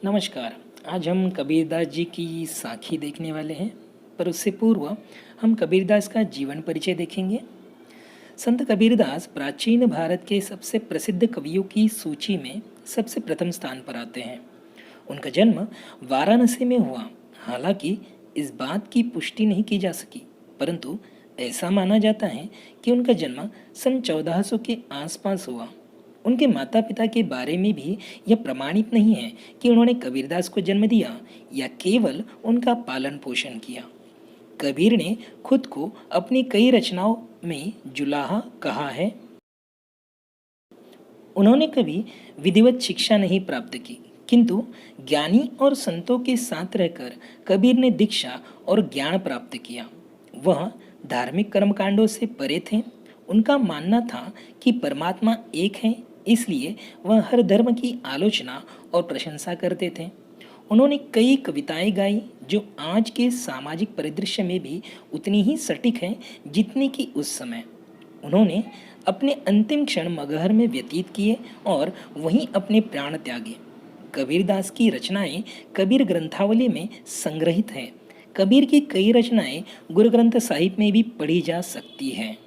नमस्कार। आज हम कबीरदास जी की साखी देखने वाले हैं, पर उससे पूर्व हम कबीरदास का जीवन परिचय देखेंगे। संत कबीरदास प्राचीन भारत के सबसे प्रसिद्ध कवियों की सूची में सबसे प्रथम स्थान पर आते हैं। उनका जन्म वाराणसी में हुआ। हालांकि इस बात की पुष्टि नहीं की जा सकी, परंतु ऐसा माना जाता है कि उनका जन्म सन 1400 के आसपास हुआ। उनके माता पिता के बारे में भी यह प्रमाणित नहीं है कि उन्होंने कबीरदास को जन्म दिया या केवल उनका पालन पोषण किया। कबीर ने खुद को अपनी कई रचनाओं में जुलाहा कहा है। उन्होंने कभी विधिवत शिक्षा नहीं प्राप्त की, किंतु ज्ञानी और संतों के साथ रहकर कबीर ने दीक्षा और ज्ञान प्राप्त किया। वह धार्मिक कर्मकांडों से परे थे। उनका मानना था कि परमात्मा एक है, इसलिए वह हर धर्म की आलोचना और प्रशंसा करते थे। उन्होंने कई कविताएं गाई जो आज के सामाजिक परिदृश्य में भी उतनी ही सटीक हैं जितनी कि उस समय। उन्होंने अपने अंतिम क्षण मगहर में व्यतीत किए और वहीं अपने प्राण त्यागे। कबीरदास की रचनाएं कबीर ग्रंथावली में संग्रहित हैं। कबीर की कई रचनाएं गुरु ग्रंथ साहिब में भी पढ़ी जा सकती हैं।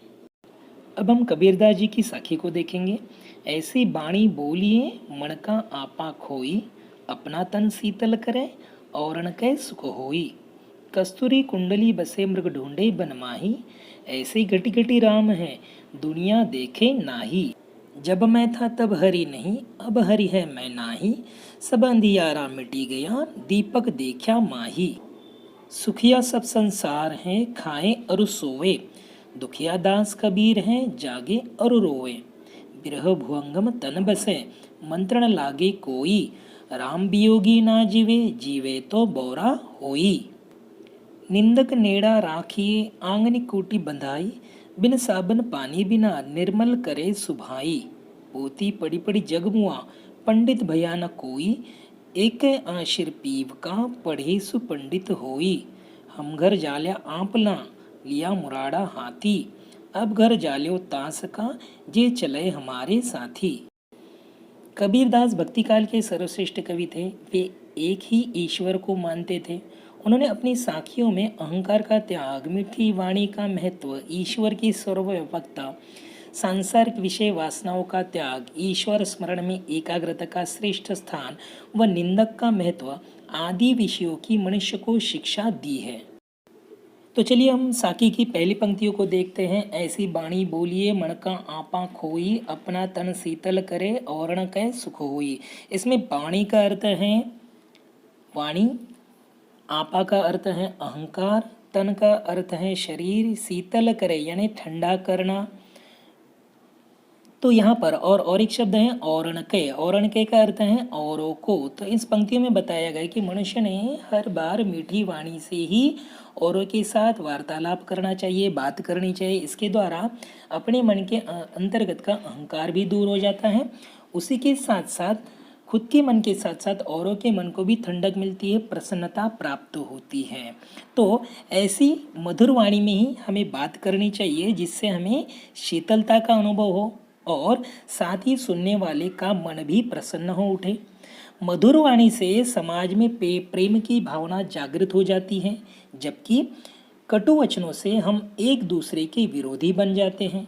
अब हम कबीरदास जी की साखी को देखेंगे। ऐसी बाणी बोलिए मन का आपा खोई, अपना तन शीतल करे औरण कै सुख होई। कस्तूरी कुंडली बसे मृग ढूंढे बन माही, ऐसे घटी घटी राम है दुनिया देखे नाही। जब मैं था तब हरि नहीं, अब हरि है मैं नाही, सब अंधियारा मिटी गया दीपक देखा माही। सुखिया सब संसार है खाए और सोवे, दुखिया दास कबीर हैं जागे और रोवे। बिरह भुअंगम तन बसे मंत्रण लागे कोई, राम वियोगी ना जीवे जीवे तो बोरा होई। निंदक नेड़ा राखिए आंगनी कूटी बंधाई, बिन साबन पानी बिना निर्मल करे सुभाई। पोती पड़ी पड़ी जगमुआ पंडित भया न कोई, एक आशिर पीव का पढ़े सुपंडित होई। हम घर जाल्या आंपला लिया मुराड़ा हाथी, अब घर जाल्यो तास का जे चले हमारे साथी। कबीरदास भक्ति काल के सर्वश्रेष्ठ कवि थे। वे एक ही ईश्वर को मानते थे। उन्होंने अपनी साखियों में अहंकार का त्याग, मीठी वाणी का महत्व, ईश्वर की सर्वव्यापकता, सांसारिक विषय वासनाओं का त्याग, ईश्वर स्मरण में एकाग्रता का श्रेष्ठ स्थान व निंदक का महत्व आदि विषयों की मनुष्य को शिक्षा दी है। तो चलिए हम साकी की पहली पंक्तियों को देखते हैं। ऐसी बाणी बोलिए मन का आपा खोई, अपना तन शीतल करे औरण कै सुख होई। इसमें बाणी का अर्थ है वाणी, आपा का अर्थ है अहंकार, तन का अर्थ है शरीर, शीतल करे यानी ठंडा करना। तो यहाँ पर और एक शब्द है औरण के का अर्थ है औरों को। तो इस पंक्तियों में बताया गया कि मनुष्य ने हर बार मीठी वाणी से ही औरों के साथ वार्तालाप करना चाहिए, बात करनी चाहिए। इसके द्वारा अपने मन के अंतर्गत का अहंकार भी दूर हो जाता है। उसी के साथ साथ खुद के मन के साथ साथ औरों के मन को भी ठंडक मिलती है, प्रसन्नता प्राप्त होती है। तो ऐसी मधुर वाणी में ही हमें बात करनी चाहिए जिससे हमें शीतलता का अनुभव हो और साथ ही सुनने वाले का मन भी प्रसन्न हो उठे। मधुर वाणी से समाज में प्रेम की भावना जागृत हो जाती है, जबकि कटु वचनों से हम एक दूसरे के विरोधी बन जाते हैं।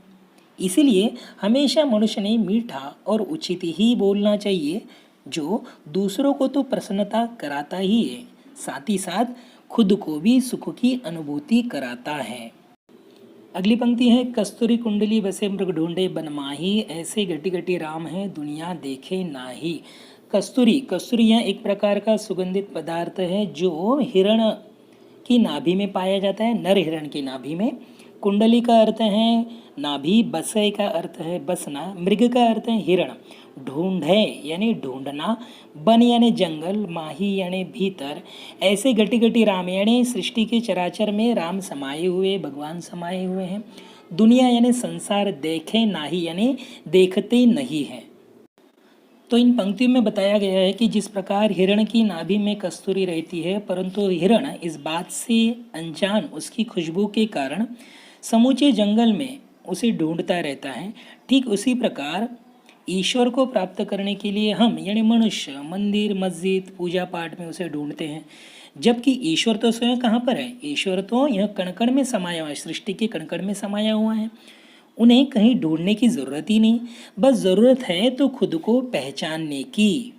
इसीलिए हमेशा मनुष्य ने मीठा और उचित ही बोलना चाहिए, जो दूसरों को तो प्रसन्नता कराता ही है, साथ ही साथ खुद को भी सुख की अनुभूति कराता है। अगली पंक्ति है कस्तूरी कुंडली बसे मृग ढूंढे बन माही, ऐसे घटी घटी राम है दुनिया देखे नाही। कस्तूरी यह एक प्रकार का सुगंधित पदार्थ है जो हिरण की नाभि में पाया जाता है, नर हिरण की नाभि में। कुंडली का अर्थ है नाभि, बसे का अर्थ है बसना, मृग का अर्थ है हिरण, ढूंढे यानी ढूंढना, बन यानी जंगल, माही यानी भीतर। ऐसे घटी घटी राम यानी सृष्टि के चराचर में राम समाये हुए, भगवान समाये हुए हैं। दुनिया यानी संसार, देखे नाही यानी देखते नहीं है। तो इन पंक्तियों में बताया गया है कि जिस प्रकार हिरण की नाभि में कस्तूरी रहती है, परंतु हिरण इस बात से अनजान उसकी खुशबू के कारण समूचे जंगल में उसे ढूंढता रहता है। ठीक उसी प्रकार ईश्वर को प्राप्त करने के लिए हम यानी मनुष्य मंदिर मस्जिद पूजा पाठ में उसे ढूंढते हैं, जबकि ईश्वर तो स्वयं कहाँ पर है? ईश्वर तो यह कण-कण में समाया हुआ है, सृष्टि के कण-कण में समाया हुआ है। उन्हें कहीं ढूंढने की जरूरत ही नहीं, बस जरूरत है तो खुद को पहचानने की।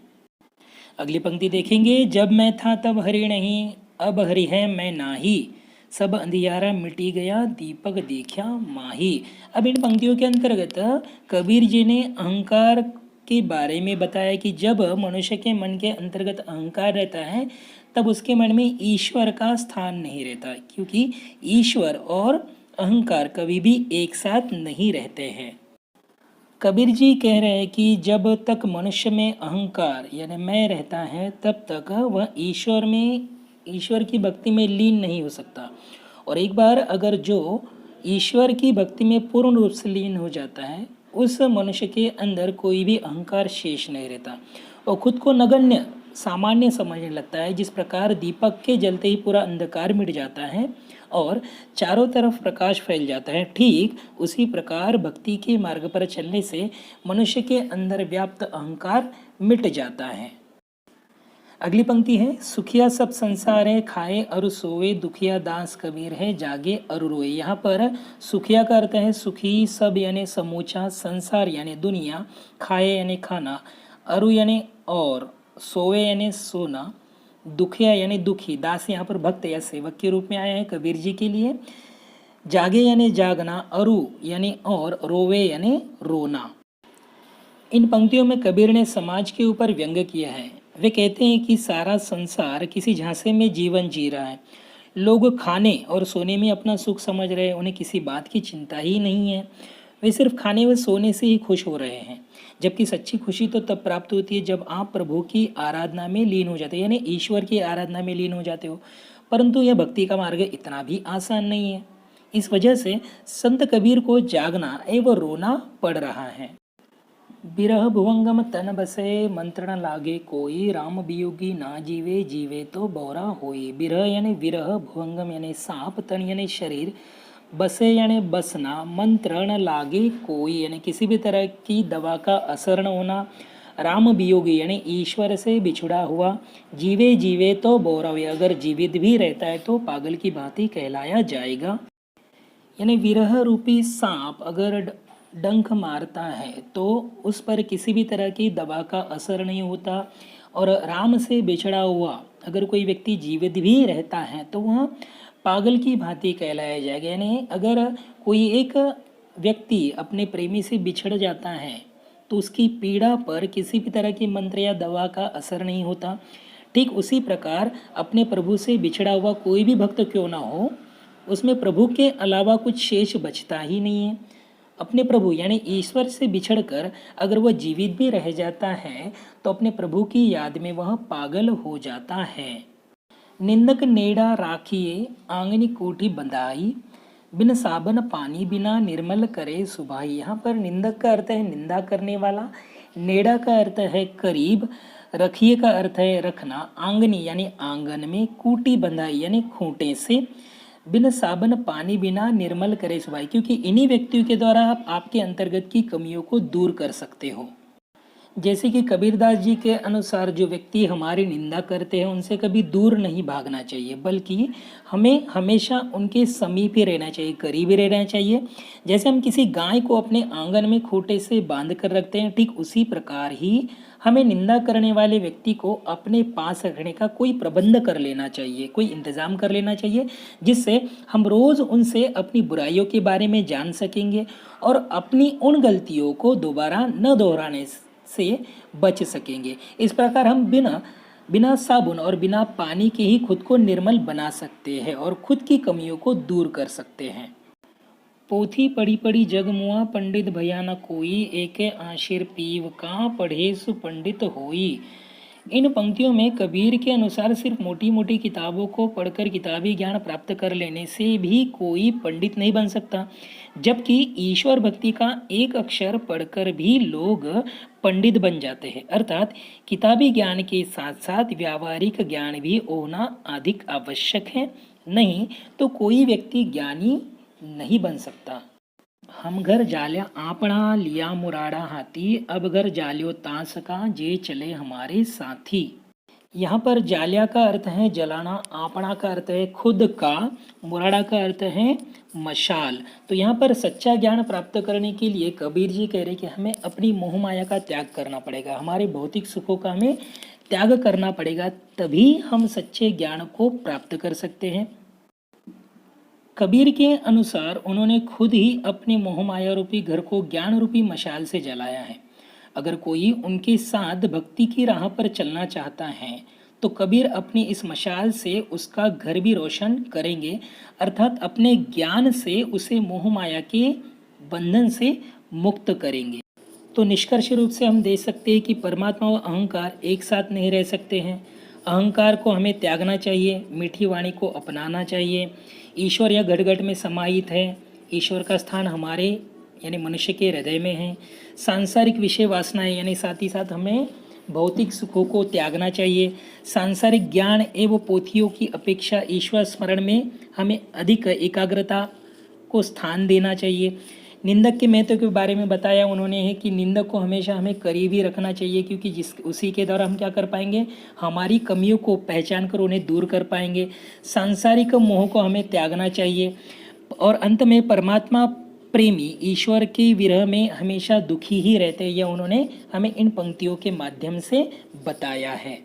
अगली पंक्ति देखेंगे, जब मैं था तब हरि नहीं, अब हरि है मैं नाही, सब अंधियारा मिटी गया दीपक देखा माही। अब इन पंक्तियों के अंतर्गत कबीर जी ने अहंकार के बारे में बताया कि जब मनुष्य के मन के अंतर्गत अहंकार रहता है तब उसके मन में ईश्वर का स्थान नहीं रहता, क्योंकि ईश्वर और अहंकार कभी भी एक साथ नहीं रहते हैं। कबीर जी कह रहे हैं कि जब तक मनुष्य में अहंकार यानी मैं रहता है तब तक वह ईश्वर की भक्ति में लीन नहीं हो सकता। और एक बार अगर जो ईश्वर की भक्ति में पूर्ण रूप से लीन हो जाता है, उस मनुष्य के अंदर कोई भी अहंकार शेष नहीं रहता और खुद को नगण्य सामान्य समझने लगता है। जिस प्रकार दीपक के जलते ही पूरा अंधकार मिट जाता है और चारों तरफ प्रकाश फैल जाता है, ठीक उसी प्रकार भक्ति के मार्ग पर चलने से मनुष्य के अंदर व्याप्त अहंकार मिट जाता है। अगली पंक्ति है, सुखिया सब संसार है खाए और सोए, दुखिया दास कबीर है जागे और रोए। यहाँ पर सुखिया का अर्थ है सुखी, सब यानी समूचा, संसार यानी दुनिया, खाए यानी खाना, अरु यानी और, सोए यानी सोना, दुखिया यानी दुखी, दास यहाँ पर भक्त या सेवक के रूप में आया है कबीर जी के लिए, जागे यानी जागना, अरु यानी और, रोवे यानी रोना। इन पंक्तियों में कबीर ने समाज के ऊपर व्यंग्य किया है। वे कहते हैं कि सारा संसार किसी झांसे में जीवन जी रहा है, लोग खाने और सोने में अपना सुख समझ रहे हैं, उन्हें किसी बात की चिंता ही नहीं है, वे सिर्फ खाने व सोने से ही खुश हो रहे हैं। जबकि सच्ची खुशी तो तब प्राप्त होती है जब आप प्रभु की आराधना में लीन हो जाते हो, यानी ईश्वर की आराधना में लीन हो जाते हो। परंतु यह भक्ति का मार्ग इतना भी आसान नहीं है। इस वजह से संत कबीर को जागना एवं रोना पड़ रहा है। बिरह भुवंगम तन बसे मंत्रण लागे कोई, राम वियोगी ना जीवे जीवे तो बौरा होई। बिरह यानी विरह, भुवंगम यानी सांप, तन यानी शरीर, बसे यानी बसना, मंत्रण लागे कोई यानी किसी भी तरह की दवा का असर न होना, राम वियोगी यानी ईश्वर से बिछुड़ा हुआ, जीवे जीवे तो बौरा हुई, अगर जीवित भी रहता है तो पागल की भांति कहलाया जाएगा। यानी विरह रूपी सांप अगर डंक मारता है तो उस पर किसी भी तरह की दवा का असर नहीं होता, और राम से बिछड़ा हुआ अगर कोई व्यक्ति जीवित भी रहता है तो वह पागल की भांति कहलाया जाएगा। यानी अगर कोई एक व्यक्ति अपने प्रेमी से बिछड़ जाता है तो उसकी पीड़ा पर किसी भी तरह की मंत्र या दवा का असर नहीं होता। ठीक उसी प्रकार अपने प्रभु से बिछड़ा हुआ कोई भी भक्त क्यों ना हो, उसमें प्रभु के अलावा कुछ शेष बचता ही नहीं है। अपने प्रभु यानी ईश्वर से बिछड़कर अगर वह जीवित भी रह जाता है तो अपने प्रभु की याद में वह पागल हो जाता है। निंदक नेड़ा राखिए आंगनी कोठी बंधाई, बिन साबन पानी बिना निर्मल करे सुभाई। यहाँ पर निंदक का अर्थ है निंदा करने वाला, नेड़ा का अर्थ है करीब, रखिए का अर्थ है रखना, आंगनी यानी आंगन में, कूटी बंधाई यानी खूंटे से, बिन साबन पानी बिना निर्मल करे सुभाई, क्योंकि इन्हीं व्यक्तियों के द्वारा आप आपके अंतर्गत की कमियों को दूर कर सकते हो। जैसे कि कबीरदास जी के अनुसार जो व्यक्ति हमारी निंदा करते हैं उनसे कभी दूर नहीं भागना चाहिए, बल्कि हमें हमेशा उनके समीप ही रहना चाहिए, करीब ही रहना चाहिए। जैसे हम किसी गाय को अपने आंगन में खूंटे से बांध कर रखते हैं, ठीक उसी प्रकार ही हमें निंदा करने वाले व्यक्ति को अपने पास रखने का कोई प्रबंध कर लेना चाहिए, कोई इंतजाम कर लेना चाहिए, जिससे हम रोज उनसे अपनी बुराइयों के बारे में जान सकेंगे और अपनी उन गलतियों को दोबारा न दोहराने से बच सकेंगे। इस प्रकार हम बिना साबुन और बिना पानी के ही खुद को निर्मल बना सकते हैं और खुद की कमियों को दूर कर सकते हैं। पोथी पढ़ी पढ़ी जग मुआ, पंडित भया न कोई, एके आशीर पीव कहाँ पढ़े सु पंडित होई। इन पंक्तियों में कबीर के अनुसार सिर्फ मोटी मोटी किताबों को पढ़कर किताबी ज्ञान प्राप्त कर लेने से भी कोई पंडित नहीं बन सकता, जबकि ईश्वर भक्ति का एक अक्षर पढ़कर भी लोग पंडित बन जाते हैं। अर्थात किताबी ज्ञान के साथ साथ व्यावहारिक ज्ञान भी होना अधिक आवश्यक है, नहीं तो कोई व्यक्ति ज्ञानी नहीं बन सकता। हम घर जाल्या आपणा लिया मुराड़ा हाथी, अब घर जालियो तासका जे चले हमारे साथी। यहाँ पर जाल्या का अर्थ है जलाना, आपणा का अर्थ है खुद का, मुराड़ा का अर्थ है मशाल। तो यहाँ पर सच्चा ज्ञान प्राप्त करने के लिए कबीर जी कह रहे कि हमें अपनी मोह माया का त्याग करना पड़ेगा, हमारे भौतिक सुखों का हमें त्याग करना पड़ेगा, तभी हम सच्चे ज्ञान को प्राप्त कर सकते हैं। कबीर के अनुसार उन्होंने खुद ही अपने मोह माया रूपी घर को ज्ञान रूपी मशाल से जलाया है। अगर कोई उनके साथ भक्ति की राह पर चलना चाहता है तो कबीर अपनी इस मशाल से उसका घर भी रोशन करेंगे, अर्थात अपने ज्ञान से उसे मोह माया के बंधन से मुक्त करेंगे। तो निष्कर्ष रूप से हम देख सकते हैं कि परमात्मा और अहंकार एक साथ नहीं रह सकते हैं। अहंकार को हमें त्यागना चाहिए, मीठी वाणी को अपनाना चाहिए। ईश्वर यह घट घट में समाहित है, ईश्वर का स्थान हमारे यानी मनुष्य के हृदय में है। सांसारिक विषय वासनाएं यानी साथ ही साथ हमें भौतिक सुखों को त्यागना चाहिए। सांसारिक ज्ञान एवं पोथियों की अपेक्षा ईश्वर स्मरण में हमें अधिक एकाग्रता को स्थान देना चाहिए। निंदक के महत्व के बारे में बताया उन्होंने है कि निंदक को हमेशा हमें करीब ही रखना चाहिए, क्योंकि उसी के द्वारा हम क्या कर पाएंगे, हमारी कमियों को पहचान कर उन्हें दूर कर पाएंगे। सांसारिक मोह को हमें त्यागना चाहिए। और अंत में परमात्मा प्रेमी ईश्वर के विरह में हमेशा दुखी ही रहते हैं, यह उन्होंने हमें इन पंक्तियों के माध्यम से बताया है।